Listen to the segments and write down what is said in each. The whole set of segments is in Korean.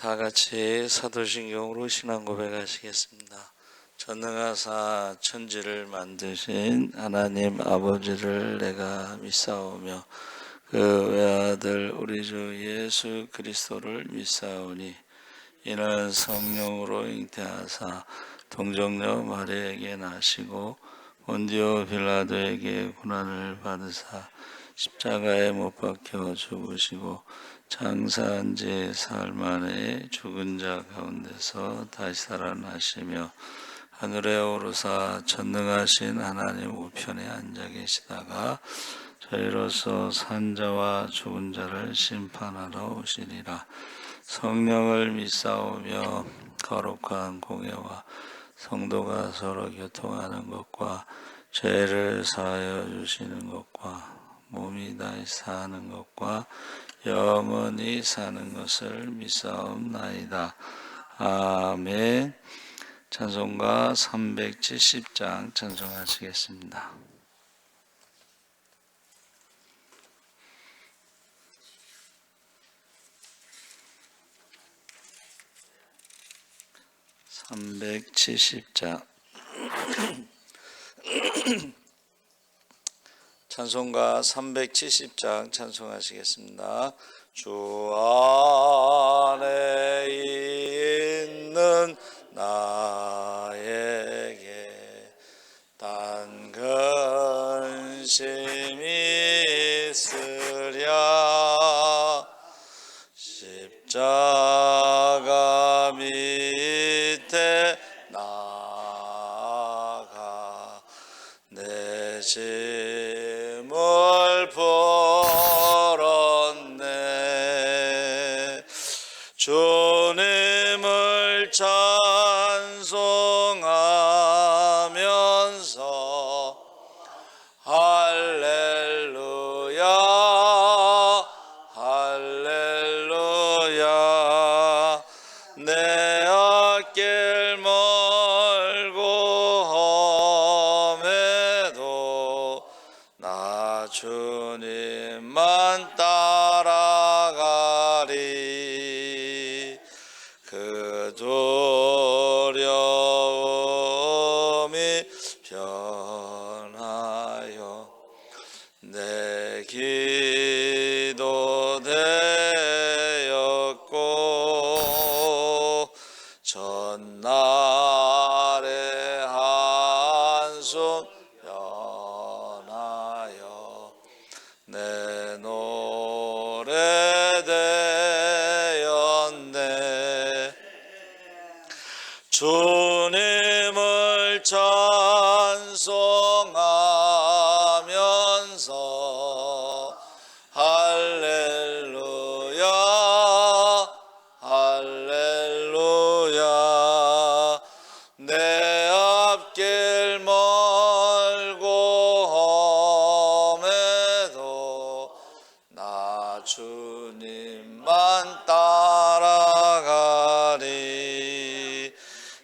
다 같이 사도신경으로 신앙 고백하시겠습니다. 전능하사 천지를 만드신 하나님 아버지를 내가 믿사오며 그 외아들 우리 주 예수 그리스도를 믿사오니 이는 성령으로 잉태하사 동정녀 마리아에게 나시고 본디오 빌라도에게 고난을 받으사 십자가에 못 박혀 죽으시고 장사한 지 사흘 만에 죽은 자 가운데서 다시 살아나시며 하늘에 오르사 전능하신 하나님 우편에 앉아 계시다가 저희로서 산 자와 죽은 자를 심판하러 오시리라. 성령을 믿사오며 거룩한 공예와 성도가 서로 교통하는 것과 죄를 사하여 주시는 것과 몸이 다시 사는 것과 영원히 사는 것을 믿사옵나이다. 아멘. 찬송가 370장 찬송하시겠습니다. 찬송가 370장 찬송하시겠습니다. 주 안에 있는 나에게 단 근심이 있으랴 십자가 밑에 나가 내 짐을 풀었네. 주님을 찬송하면서 할렐루야 할렐루야 내 앞길 멀고 험해도 나 주님만 따라가리. 그 두려움이 변하여 내 기도 되었고 전날의 한숨 변하여 내 노래 되었네. 주님을 찬송하면서 할렐루야 할렐루야 내 앞길 멀고 험해도 나 주님만 따라가리.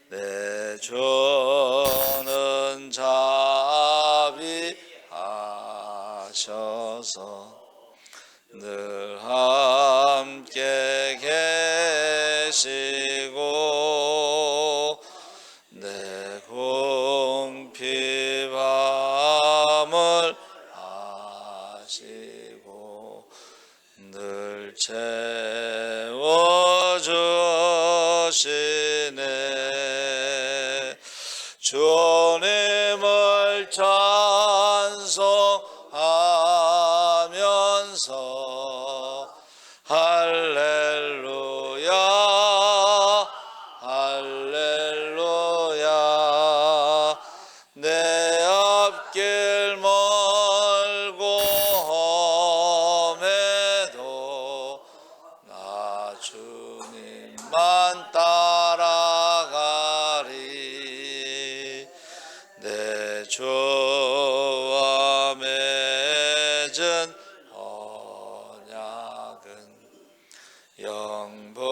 내 주는 자비하셔서 늘 함께 계시고 내 궁핍함을 아시고 늘 채워주시네. 주님을 찬송하면서 할렐루야 할렐루야 내 앞길 멀고 험해도 나 주님만 따라가리. 내 주와 맺은 언약은 영벌병하시니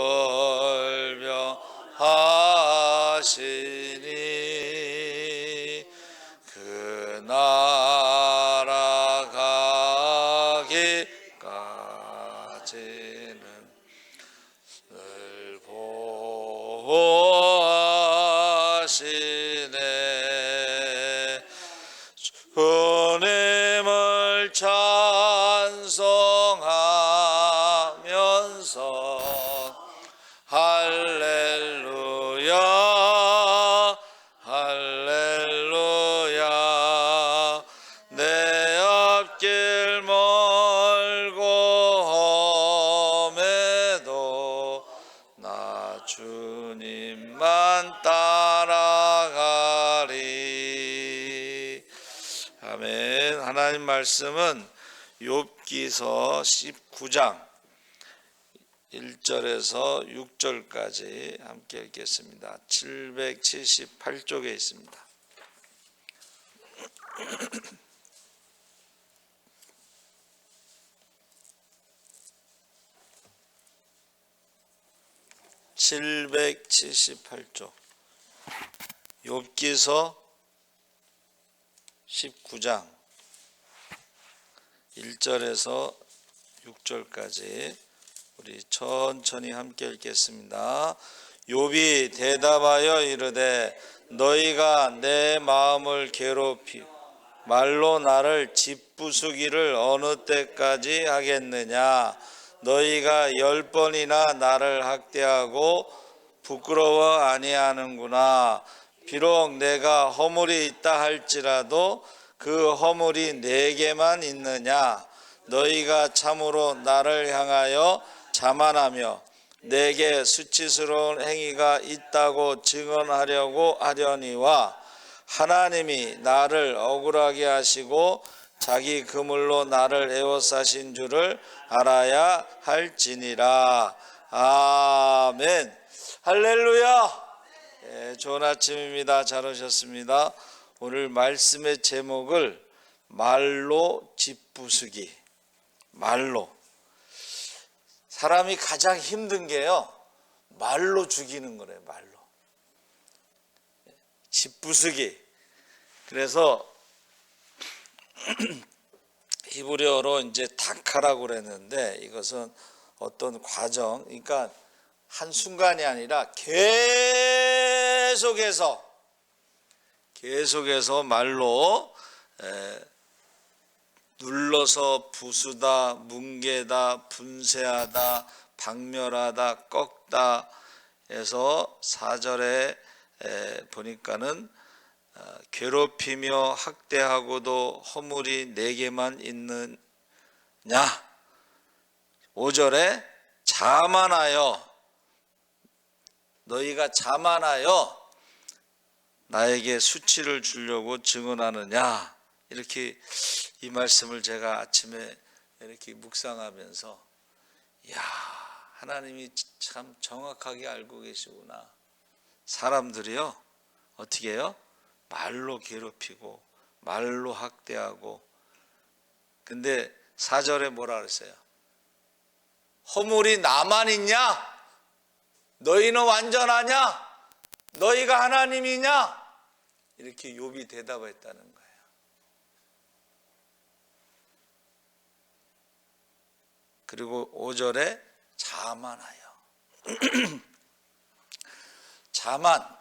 그 나라 가기까지는 늘 하나님 말씀은 욥기서 19장 1절에서 6절까지 함께 읽겠습니다. 778쪽에 있습니다. (778쪽) 욥기서 19장 1절에서 6절까지 우리 천천히 함께 읽겠습니다. 욥이 대답하여 이르되 너희가 내 마음을 괴롭히 말로 나를 짓부수기를 어느 때까지 하겠느냐. 너희가 10번이나 나를 학대하고 부끄러워 아니하는구나. 비록 내가 허물이 있다 할지라도 그 허물이 내게만 있느냐. 너희가 참으로 나를 향하여 자만하며 내게 수치스러운 행위가 있다고 증언하려고 하려니와 하나님이 나를 억울하게 하시고 자기 그물로 나를 에워싸신 줄을 알아야 할지니라. 아멘. 할렐루야. 좋은 아침입니다. 잘 오셨습니다. 오늘 말씀의 제목을 말로 짓부수기. 말로. 사람이 가장 힘든 게요, 말로 죽이는 거래요. 말로. 짓부수기. 그래서 히브리어로 이제 다카라고 그랬는데 이것은 어떤 과정, 그러니까 한 순간이 아니라 계속해서 말로 눌러서 부수다, 뭉개다, 분쇄하다, 박멸하다, 꺾다 해서 4절에 보니까는 괴롭히며 학대하고도 허물이 내게만 있느냐. 5절에 자만하여, 너희가 자만하여 나에게 수치를 주려고 증언하느냐. 이렇게 이 말씀을 제가 아침에 이렇게 묵상하면서, 야, 하나님이 참 정확하게 알고 계시구나. 사람들이요, 어떻게 해요? 말로 괴롭히고 말로 학대하고. 근데 4절에 뭐라 그랬어요? 허물이 나만 있냐? 너희는 완전하냐? 너희가 하나님이냐? 이렇게 욥이 대답했다는 거예요. 그리고 5절에 자만하여. 자만.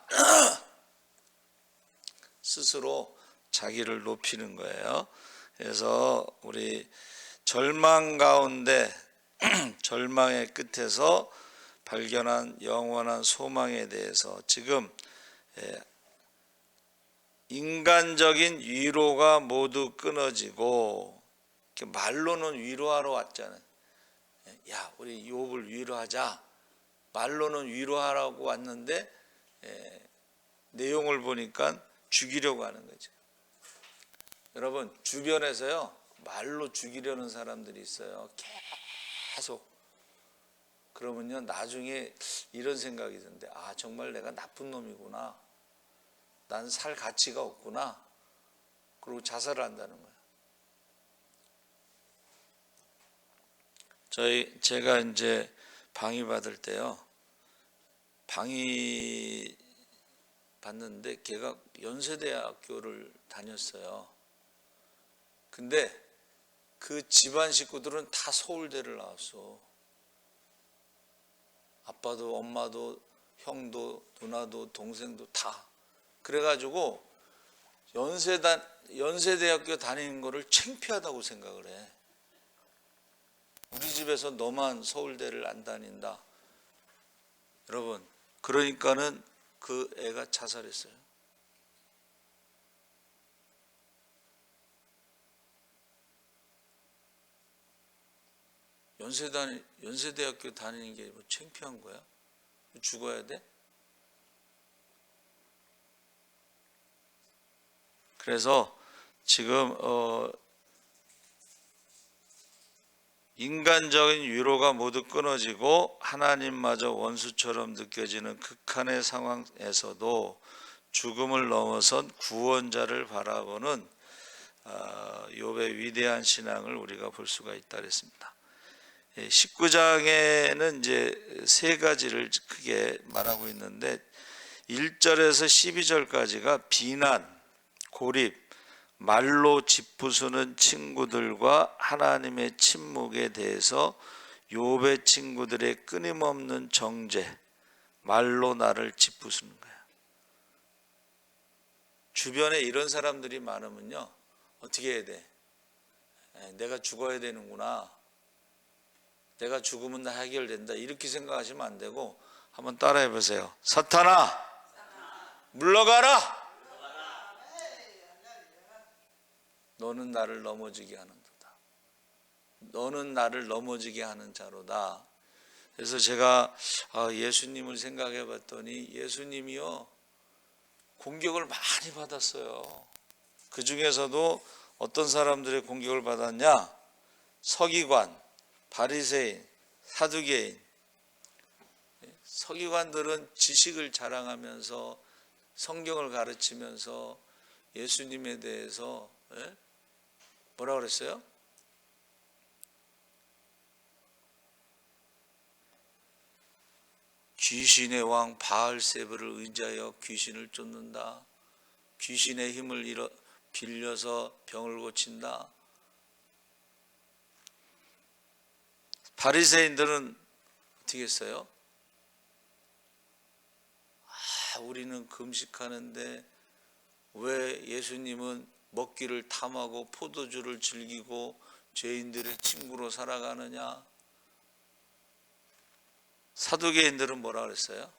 스스로 자기를 높이는 거예요. 그래서 우리 절망 가운데 절망의 끝에서 발견한 영원한 소망에 대해서 지금 인간적인 위로가 모두 끊어지고, 말로는 위로하러 왔잖아요. 야, 우리 욥을 위로하자. 말로는 위로하라고 왔는데 내용을 보니까 죽이려고 하는 거죠. 여러분, 주변에서요, 말로 죽이려는 사람들이 있어요. 계속. 그러면요, 나중에 이런 생각이 드는데, 아, 정말 내가 나쁜 놈이구나. 난 살 가치가 없구나. 그리고 자살을 한다는 거예요. 제가 이제 방위 받을 때요, 방위 받는데 걔가 연세대학교를 다녔어요. 근데 그 집안 식구들은 다 서울대를 나왔어. 아빠도 엄마도 형도 누나도 동생도 다. 그래가지고 연세대학교 다니는 거를 창피하다고 생각을 해. 우리 집에서 너만 서울대를 안 다닌다. 여러분, 그러니까는 그 애가 자살했어요. 연세대학교 다니는 게 뭐 창피한 거야? 죽어야 돼? 그래서 지금 인간적인 위로가 모두 끊어지고 하나님마저 원수처럼 느껴지는 극한의 상황에서도 죽음을 넘어선 구원자를 바라보는 욥의 위대한 신앙을 우리가 볼 수가 있다 그랬습니다. 19장에는 이제 세 가지를 크게 말하고 있는데 1절에서 12절까지가 비난, 고립, 말로 짚부수는 친구들과 하나님의 침묵에 대해서 욥의 친구들의 끊임없는 정죄, 말로 나를 짚부수는 거예요. 주변에 이런 사람들이 많으면요, 어떻게 해야 돼? 내가 죽어야 되는구나, 내가 죽으면 다 해결된다, 이렇게 생각하시면 안 되고 한번 따라해 보세요. 사탄아, 물러가라. 너는 나를 넘어지게 하는도다. 너는 나를 넘어지게 하는 자로다. 그래서 제가 예수님을 생각해 봤더니 예수님이요, 공격을 많이 받았어요. 그 중에서도 어떤 사람들의 공격을 받았냐? 서기관, 바리새인, 사두개인. 서기관들은 지식을 자랑하면서 성경을 가르치면서 예수님에 대해서 뭐라 그랬어요? 귀신의 왕 바알세불을 의지하여 귀신을 쫓는다. 귀신의 힘을 빌려서 병을 고친다. 바리새인들은 어떻게 했어요? 우리는 금식하는데 왜 예수님은 먹기를 탐하고 포도주를 즐기고 죄인들의 친구로 살아가느냐? 사두개인들은 뭐라 그랬어요?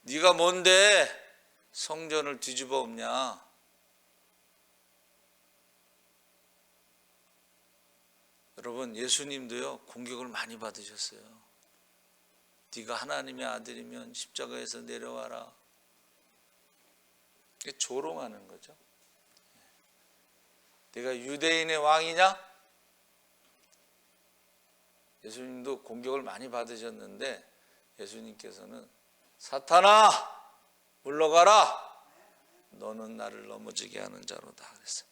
네가 뭔데 성전을 뒤집어 엎냐? 여러분, 예수님도요, 공격을 많이 받으셨어요. 네가 하나님의 아들이면 십자가에서 내려와라. 이게 조롱하는 거죠. 네가 유대인의 왕이냐? 예수님도 공격을 많이 받으셨는데 예수님께서는 사탄아, 물러가라. 너는 나를 넘어지게 하는 자로다 그랬어요.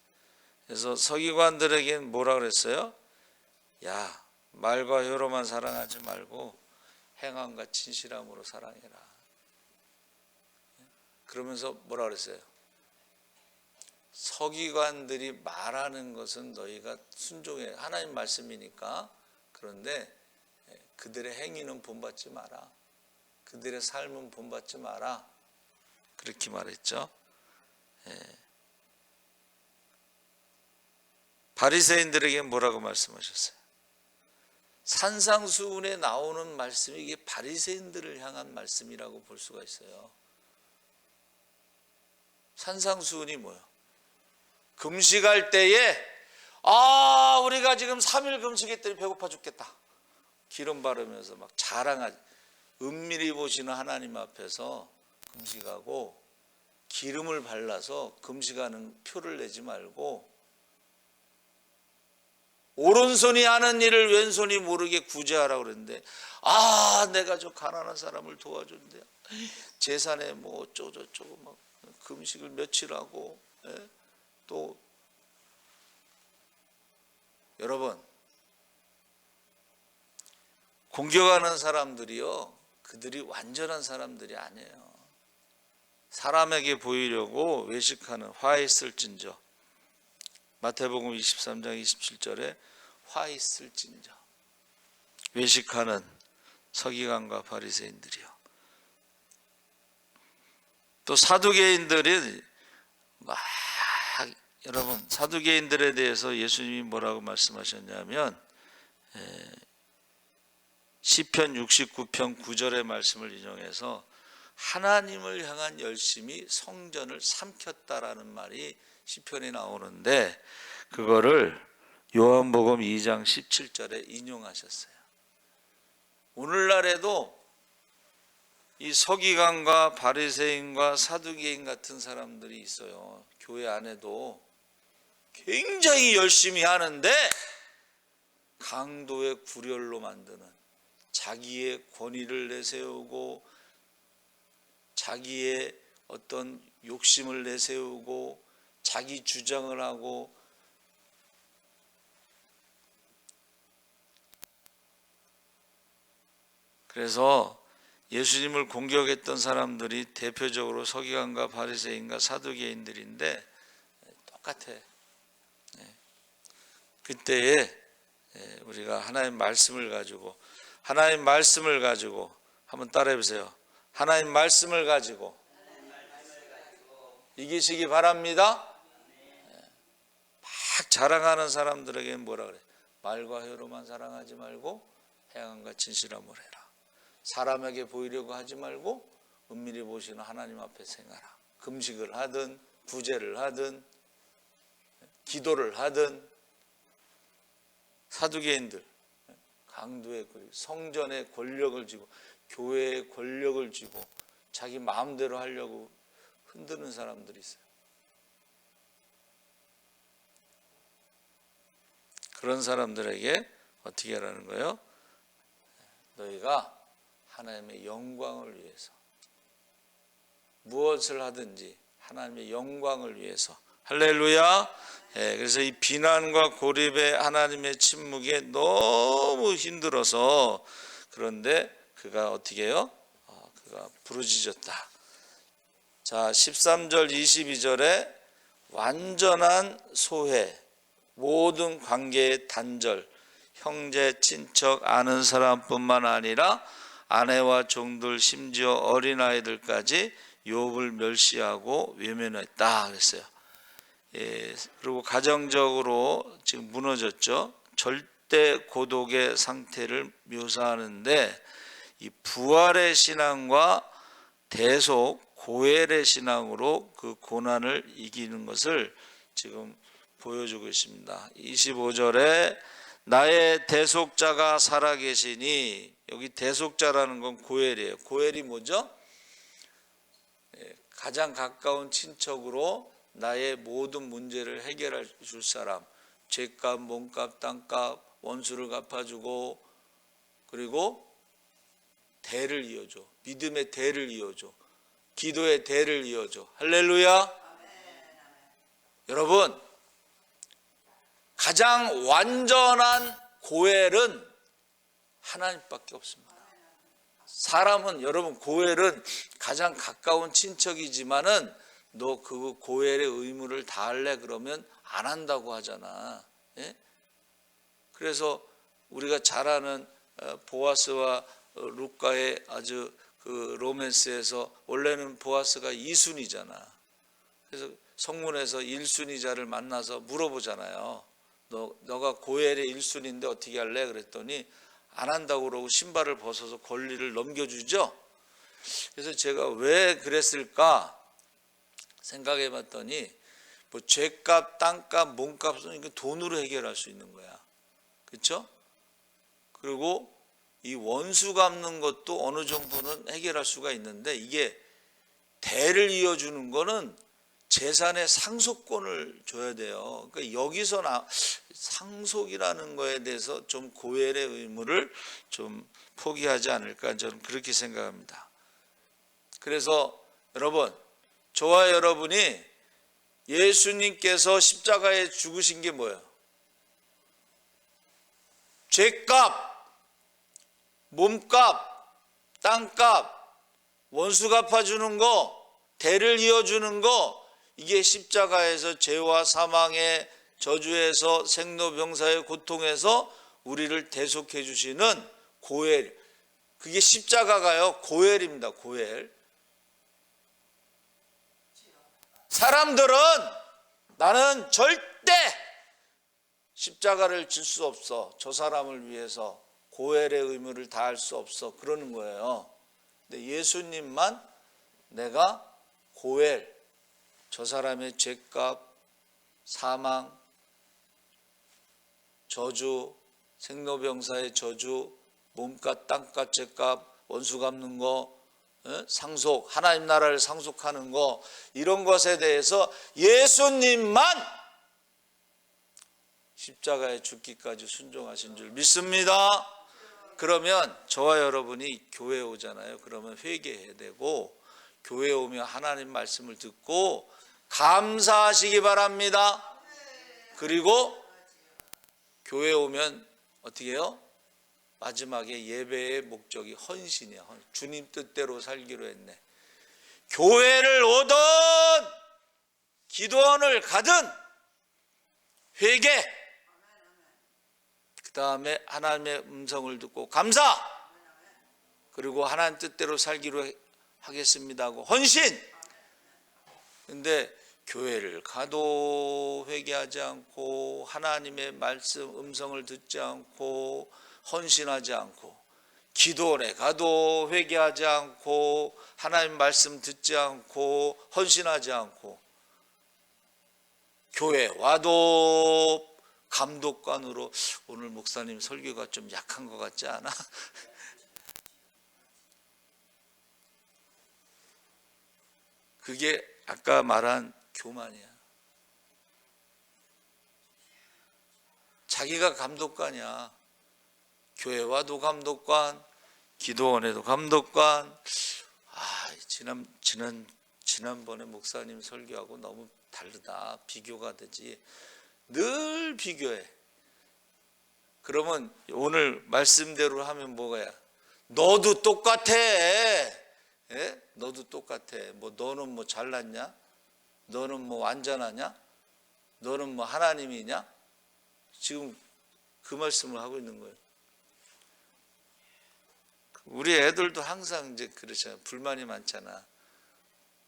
그래서 서기관들에게는 뭐라 그랬어요? 야, 말과 혀로만 사랑하지 말고 행함과 진실함으로 사랑해라. 그러면서 뭐라 그랬어요? 서기관들이 말하는 것은 너희가 순종해. 하나님 말씀이니까. 그런데 그들의 행위는 본받지 마라. 그들의 삶은 본받지 마라. 그렇게 말했죠. 바리새인들에게 뭐라고 말씀하셨어요? 산상수훈에 나오는 말씀이 이게 바리새인들을 향한 말씀이라고 볼 수가 있어요. 산상수훈이 뭐예요? 금식할 때에 우리가 지금 3일 금식했더니 배고파 죽겠다. 기름 바르면서 막 자랑하지. 은밀히 보시는 하나님 앞에서 금식하고 기름을 발라서 금식하는 표를 내지 말고 오른손이 하는 일을 왼손이 모르게 구제하라고 그랬는데 내가 저 가난한 사람을 도와준대. 제산에 뭐 어쩌고저쩌고 막 금식을 며칠 하고 또 여러분, 공격하는 사람들이요, 그들이 완전한 사람들이 아니에요. 사람에게 보이려고 외식하는 화 있을진저. 마태복음 23장 27절에 화 있을진저. 외식하는 서기관과 바리새인들이요. 또 사두개인들이 여러분, 사두개인들에 대해서 예수님이 뭐라고 말씀하셨냐면 시편 69편 9절의 말씀을 인용해서 하나님을 향한 열심이 성전을 삼켰다라는 말이 시편에 나오는데 그거를 요한복음 2장 17절에 인용하셨어요. 오늘날에도 이 서기관과 바리새인과 사두개인 같은 사람들이 있어요. 교회 안에도. 굉장히 열심히 하는데 강도의 구렬로 만드는, 자기의 권위를 내세우고 자기의 어떤 욕심을 내세우고 자기 주장을 하고, 그래서 예수님을 공격했던 사람들이 대표적으로 서기관과 바리새인과 사두개인들인데 똑같아. 그때에 우리가 하나님 말씀을 가지고 한번 따라해 보세요. 하나님 말씀을 가지고 이기시기 바랍니다. 막 자랑하는 사람들에게 뭐라 그래? 말과 혀로만 사랑하지 말고 행함과 진실함으로 해라. 사람에게 보이려고 하지 말고 은밀히 보시는 하나님 앞에 행하라. 금식을 하든 구제를 하든 기도를 하든. 사두개인들, 강도의 성전의 권력을 쥐고 교회의 권력을 쥐고 자기 마음대로 하려고 흔드는 사람들이 있어요. 그런 사람들에게 어떻게 하라는 거예요? 너희가 하나님의 영광을 위해서 무엇을 하든지 하나님의 영광을 위해서. 할렐루야. 그래서 이 비난과 고립의 하나님의 침묵에 너무 힘들어서, 그런데 그가 어떻게 해요? 그가 부르짖었다. 자, 13절 22절에 완전한 소회, 모든 관계의 단절, 형제 친척 아는 사람뿐만 아니라 아내와 종들 심지어 어린아이들까지 욥을 멸시하고 외면했다 그랬어요. 그리고 가정적으로 지금 무너졌죠. 절대 고독의 상태를 묘사하는데, 이 부활의 신앙과 대속 고엘의 신앙으로 그 고난을 이기는 것을 지금 보여주고 있습니다. 25절에 나의 대속자가 살아계시니, 여기 대속자라는 건 고엘이에요. 고엘이 뭐죠? 가장 가까운 친척으로 나의 모든 문제를 해결해 줄 사람, 죄값, 몸값, 땅값, 원수를 갚아주고, 그리고 대를 이어줘. 믿음의 대를 이어줘. 기도의 대를 이어줘. 할렐루야. 여러분, 가장 완전한 고엘은 하나님밖에 없습니다. 사람은, 여러분, 고엘은 가장 가까운 친척이지만은 너 그 고엘의 의무를 다할래? 그러면 안 한다고 하잖아. 예? 그래서 우리가 잘 아는 보아스와 루카의 아주 그 로맨스에서 원래는 보아스가 2순위잖아. 그래서 성문에서 1순위자를 만나서 물어보잖아요. 너가 고엘의 1순위인데 어떻게 할래? 그랬더니 안 한다고 그러고 신발을 벗어서 권리를 넘겨주죠. 그래서 제가 왜 그랬을까 생각해 봤더니, 뭐 죄값, 땅값, 몸값은 이거 돈으로 해결할 수 있는 거야. 그렇죠? 그리고 이 원수 갚는 것도 어느 정도는 해결할 수가 있는데, 이게 대를 이어주는 거는 재산의 상속권을 줘야 돼요. 그러니까 여기서 상속이라는 거에 대해서 좀 고엘의 의무를 좀 포기하지 않을까, 저는 그렇게 생각합니다. 그래서 여러분, 저와 여러분이 예수님께서 십자가에 죽으신 게 뭐예요? 죄값, 몸값, 땅값, 원수 갚아주는 거, 대를 이어주는 거, 이게 십자가에서 죄와 사망의 저주에서 생로병사의 고통에서 우리를 대속해 주시는 고엘, 그게 십자가가요 고엘입니다. 고엘. 사람들은 나는 절대 십자가를 질 수 없어, 저 사람을 위해서 고엘의 의무를 다할 수 없어, 그러는 거예요. 근데 예수님만 내가 고엘, 저 사람의 죄값, 사망, 저주, 생로병사의 저주, 몸값, 땅값, 죄값, 원수 갚는 거, 상속, 하나님 나라를 상속하는 거, 이런 것에 대해서 예수님만 십자가에 죽기까지 순종하신 줄 믿습니다. 그러면 저와 여러분이 교회에 오잖아요. 그러면 회개해야 되고, 교회에 오면 하나님 말씀을 듣고 감사하시기 바랍니다. 그리고 교회에 오면 어떻게 해요? 마지막에 예배의 목적이 헌신이야. 주님 뜻대로 살기로 했네. 교회를 오든 기도원을 가든 회개, 그 다음에 하나님의 음성을 듣고 감사, 그리고 하나님 뜻대로 살기로 하겠습니다 하고 헌신. 근데 교회를 가도 회개하지 않고 하나님의 말씀 음성을 듣지 않고 헌신하지 않고, 기도원에 가도 회개하지 않고 하나님 말씀 듣지 않고 헌신하지 않고, 교회 와도 감독관으로 오늘 목사님 설교가 좀 약한 것 같지 않아? 그게 아까 말한 교만이야. 자기가 감독관이야. 교회 와도 감독관, 기도원에도 감독관. 지난번에 목사님 설교하고 너무 다르다. 비교가 되지. 늘 비교해. 그러면 오늘 말씀대로 하면 뭐가야? 너도 똑같아. 예? 너도 똑같아. 뭐 너는 뭐 잘났냐? 너는 뭐 완전하냐? 너는 뭐 하나님이냐? 지금 그 말씀을 하고 있는 거예요. 우리 애들도 항상 이제 그렇잖아요. 불만이 많잖아.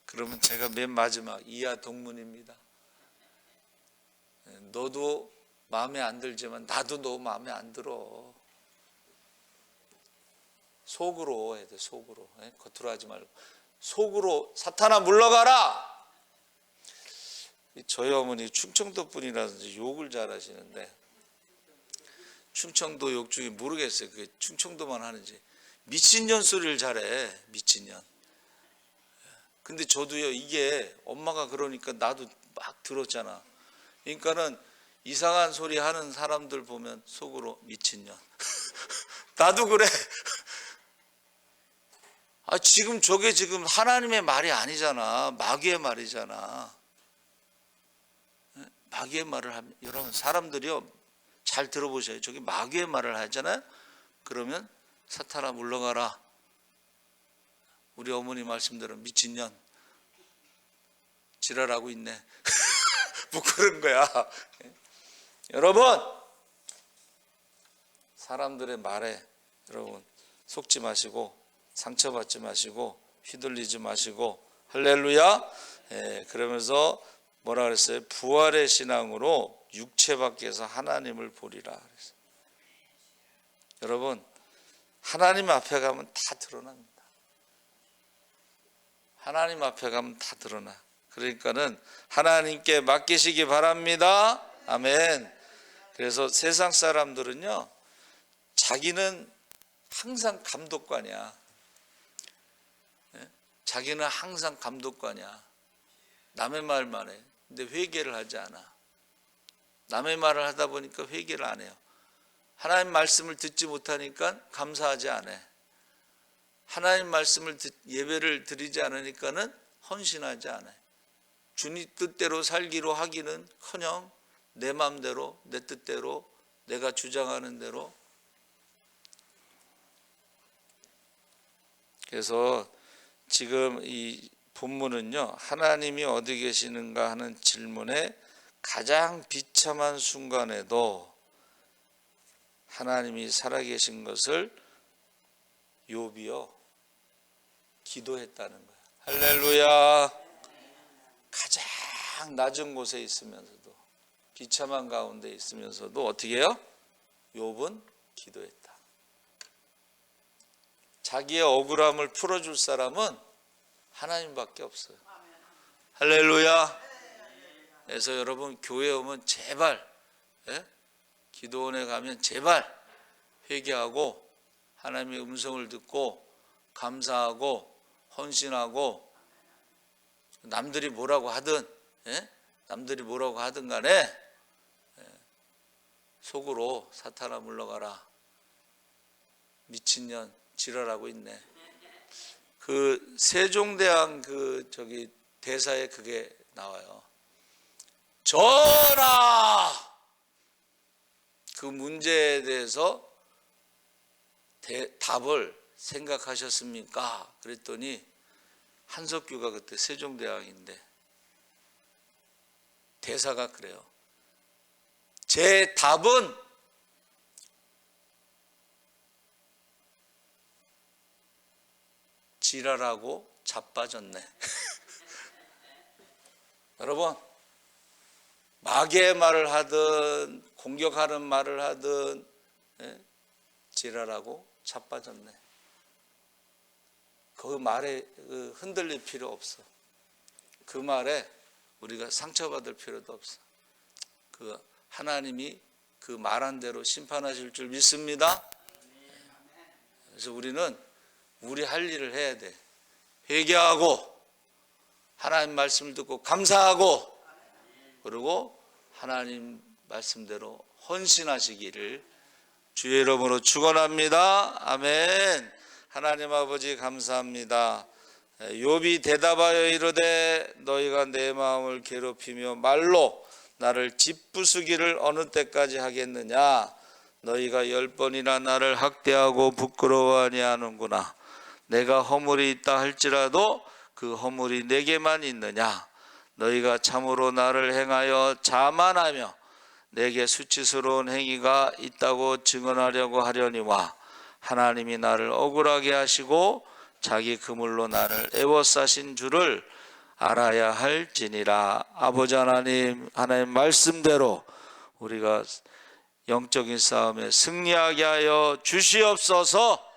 그러면 제가 맨 마지막 이하 동문입니다. 너도 마음에 안 들지만 나도 너 마음에 안 들어. 속으로 해야 돼. 속으로. 겉으로 하지 말고 속으로. 사탄아 물러가라. 저희 어머니 충청도 분이라서 욕을 잘하시는데, 충청도 욕 중에 모르겠어요. 그게 충청도만 하는지. 미친년 소리를 잘해. 미친년. 근데 저도요, 이게 엄마가 그러니까 나도 막 들었잖아. 그러니까는 이상한 소리 하는 사람들 보면 속으로 미친년. 나도 그래. 지금 저게 지금 하나님의 말이 아니잖아. 마귀의 말이잖아. 마귀의 말을 하면, 여러분 사람들이요, 잘 들어보셔요. 저게 마귀의 말을 하잖아요. 그러면 사탄아 물러가라. 우리 어머니 말씀대로 미친년 지랄하고 있네. 뭐 그런 거야. 여러분, 사람들의 말에 여러분 속지 마시고 상처받지 마시고 휘둘리지 마시고, 할렐루야. 그러면서 뭐라 그랬어요? 부활의 신앙으로 육체 밖에서 하나님을 보리라 그랬어요. 여러분, 하나님 앞에 가면 다 드러납니다. 하나님 앞에 가면 다 드러나. 그러니까는 하나님께 맡기시기 바랍니다. 아멘. 그래서 세상 사람들은요, 자기는 항상 감독관이야. 자기는 항상 감독관이야. 남의 말만 해. 근데 회개를 하지 않아. 남의 말을 하다 보니까 회개를 안 해요. 하나님 말씀을 듣지 못하니까 감사하지 않아. 하나님 말씀을 예배를 드리지 않으니까는 헌신하지 않아. 주님 뜻대로 살기로 하기는 커녕 내 마음대로, 내 뜻대로, 내가 주장하는 대로. 그래서 지금 이 본문은요, 하나님이 어디 계시는가 하는 질문에 가장 비참한 순간에도 하나님이 살아계신 것을 욥이요 기도했다는 거야. 할렐루야. 가장 낮은 곳에 있으면서도, 비참한 가운데 있으면서도 어떻게 해요? 욥은 기도했다. 자기의 억울함을 풀어줄 사람은 하나님밖에 없어요. 할렐루야. 그래서 여러분, 교회에 오면 제발, 기도원에 가면 제발 회개하고 하나님의 음성을 듣고 감사하고 헌신하고, 남들이 뭐라고 하든, 남들이 뭐라고 하든 간에 속으로 사탄아 물러가라. 미친년 지랄하고 있네. 그 세종대왕 대사에 그게 나와요. 전하! 그 문제에 대해서 답을 생각하셨습니까? 그랬더니 한석규가 그때 세종대왕인데 대사가 그래요. 제 답은 지랄하고 자빠졌네. 여러분, 마귀의 말을 하든 공격하는 말을 하든 지랄하고 자빠졌네. 그 말에 흔들릴 필요 없어. 그 말에 우리가 상처받을 필요도 없어. 그 하나님이 그 말한 대로 심판하실 줄 믿습니다. 그래서 우리는 우리 할 일을 해야 돼. 회개하고 하나님 말씀을 듣고 감사하고 그리고 하나님 말씀대로 헌신하시기를 주의 이름으로 축원합니다. 아멘. 하나님 아버지 감사합니다. 욥이 대답하여 이르되 너희가 내 마음을 괴롭히며 말로 나를 짓부수기를 어느 때까지 하겠느냐. 너희가 10번이나 나를 학대하고 부끄러워하니 하는구나. 내가 허물이 있다 할지라도 그 허물이 내게만 있느냐. 너희가 참으로 나를 행하여 자만하며 내게 수치스러운 행위가 있다고 증언하려고 하려니와 하나님이 나를 억울하게 하시고 자기 그물로 나를 애워싸신 줄을 알아야 할지니라. 아버지 하나님, 하나님 말씀대로 우리가 영적인 싸움에 승리하게 하여 주시옵소서.